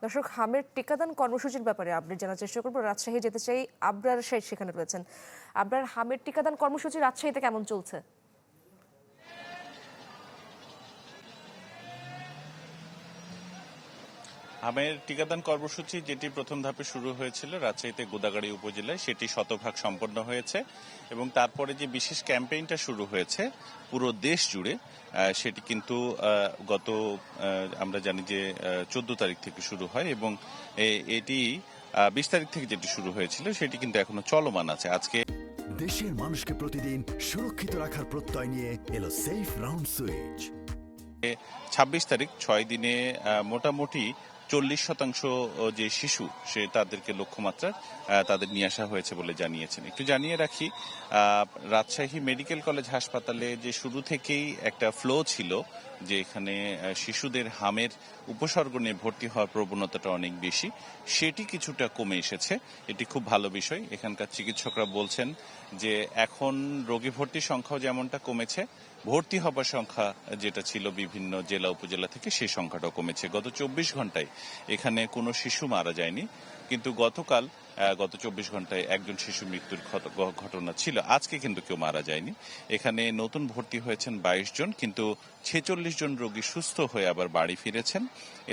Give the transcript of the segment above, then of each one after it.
দর্শক, হামের টিকাদান কর্মসূচির ব্যাপারে আপডেট জানার চেষ্টা করবো। রাজশাহী যেতে চাই, আবরার শেখ সেখানে রয়েছেন। আবরার, হামের টিকাদান কর্মসূচি রাজশাহীতে কেমন চলছে? হামের টিকাদান কর্মসূচি যেটি প্রথম ধাপে শুরু হয়েছিল রাজশাহীতে গোদাগাড়ী উপজেলায়, সেটি শতভাগ সম্পন্ন হয়েছে এবং তারপরে যে বিশেষ ক্যাম্পেইনটা শুরু হয়েছে পুরো দেশ জুড়ে, সেটি কিন্তু গত আমরা জানি যে 14 তারিখ থেকে শুরু হয় এবং এটি 20 তারিখ থেকে যেটি শুরু হয়েছিল সেটি কিন্তু এখনো চলমান আছে। আজকে দেশের মানুষকে প্রতিদিন সুরক্ষিত রাখার প্রত্যয় নিয়ে এলো সেফ রাউন্ড সুইচ। 26 তারিখ 6 দিনে মোটামুটি 40% যে শিশু সে তাদেরকে লক্ষ্যমাত্রার তাদের নিয়ে আসা হয়েছে বলে জানিয়েছেন। একটু জানিয়ে রাখি, রাজশাহী মেডিকেল কলেজ হাসপাতালে যে শুরু থেকেই একটা ফ্লো ছিল যে এখানে শিশুদের হামের উপসর্গ নিয়ে ভর্তি হওয়ার প্রবণতাটা অনেক বেশি, সেটি কিছুটা কমে এসেছে। এটি খুব ভালো বিষয়। এখানকার চিকিৎসকরা বলছেন যে এখন রোগী ভর্তির সংখ্যাও যেমনটা কমেছে, ভর্তি হবার সংখ্যা যেটা ছিল বিভিন্ন জেলা উপজেলা থেকে সেই সংখ্যাটাও কমেছে। গত 24 ঘন্টায় এখানে কোনো শিশু মারা যায়নি, কিন্তু গত 24 ঘন্টায় একজন শিশু মৃত্যুর ঘটনা ছিল। আজকে কিন্তু কেউ মারা যায়নি। এখানে নতুন ভর্তি হয়েছেন 22 জন, কিন্তু 46 জন রোগী সুস্থ হয়ে আবার বাড়ি ফিরেছেন।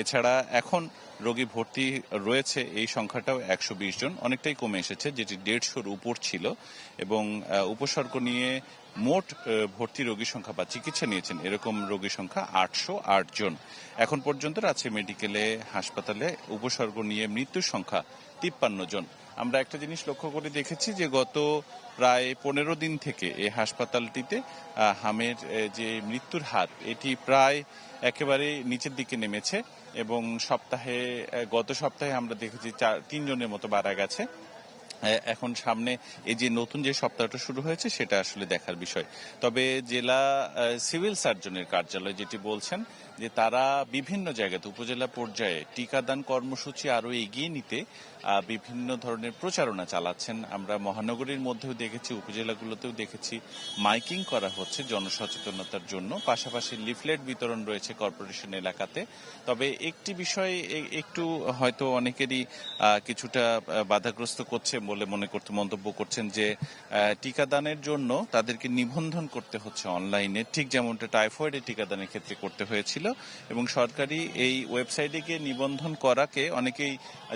এছাড়া এখন রোগী ভর্তি রয়েছে এই সংখ্যাটাও 120 জন, অনেকটাই কমে এসেছে, যেটি 150-র উপর ছিল। এবং উপসর্গ নিয়ে মোট ভর্তি রোগীর সংখ্যা বা চিকিৎসা নিয়েছেন এরকম রোগীর সংখ্যা 808 জন। এখন পর্যন্ত রাজশাহী মেডিকেলে হাসপাতালে উপসর্গ নিয়ে মৃত্যুর সংখ্যা 53 জন। আমরা একটা জিনিস লক্ষ্য করে দেখেছি যে গত প্রায় 15 দিন থেকে এই হাসপাতালটিতে হামের যে মৃত্যুর হার এটি প্রায় একেবারে নিচের দিকে নেমেছে এবং গত সপ্তাহে আমরা দেখেছি 3 জনের মতো মারা গেছে। এখন সামনে এই যে নতুন যে সপ্তাহটা শুরু হয়েছে সেটা আসলে দেখার বিষয়। তবে জেলা সিভিল সার্জনের কার্যালয় যেটি বলছেন যে তারা বিভিন্ন জায়গাতে উপজেলা পর্যায়ে টিকাদান কর্মসূচি আরো এগিয়ে নিতে বিভিন্ন ধরনের প্রচারণা চালাচ্ছেন। আমরা মহানগরীর মধ্যেও দেখেছি, উপজেলাগুলোতেও দেখেছি মাইকিং করা হচ্ছে জনসচেতনতার জন্য, পাশাপাশি লিফলেট বিতরণ রয়েছে কর্পোরেশন এলাকাতে। তবে একটি বিষয় একটু হয়তো অনেকেরই কিছুটা বাধাগ্রস্ত করছে বলে মন্তব্য করছেন যে টিকাদানের জন্য তাদেরকে নিবন্ধন করতে হচ্ছে অনলাইনে, ঠিক যেমনটা টাইফয়েডের টিকাদানের ক্ষেত্রে করতে হয়েছিল। এবং সরকারি এই ওয়েবসাইটে গিয়ে নিবন্ধন করাকে অনেকেই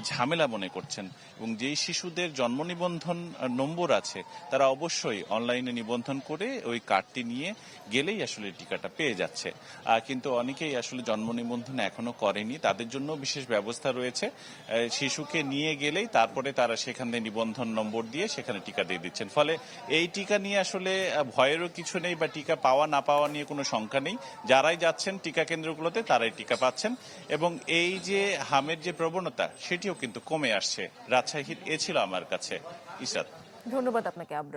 ঝামেলা মনে করছেন এবং যেই শিশুদের জন্ম নিবন্ধন নম্বর আছে তারা অবশ্যই অনলাইনে নিবন্ধন করে ওই কার্ডটি নিয়ে গেলেই আসলে টিকাটা পেয়ে যাচ্ছে। কিন্তু অনেকেই আসলে জন্ম নিবন্ধন এখনো করেনি, তাদের জন্য বিশেষ ব্যবস্থা রয়েছে। শিশুকে নিয়ে গেলেই তারপরে তারা সেখানে নিবন্ধন নম্বর দিয়ে সেখানে টিকা দিয়ে দিচ্ছেন। ফলে এই টিকা নিয়ে আসলে ভয়েরও কিছু নেই বা টিকা পাওয়া না পাওয়া নিয়ে কোনো শঙ্কা নেই। যারাই যাচ্ছেন টিকা কেন্দ্রগুলোতে তারাই টিকা পাচ্ছেন এবং এই যে হামের যে প্রবণতা সেটিও কিন্তু কমে আসছে রাজশাহীর। এ ছিল আমার কাছে ইসরাত। ধন্যবাদ আপনাকে আবরার।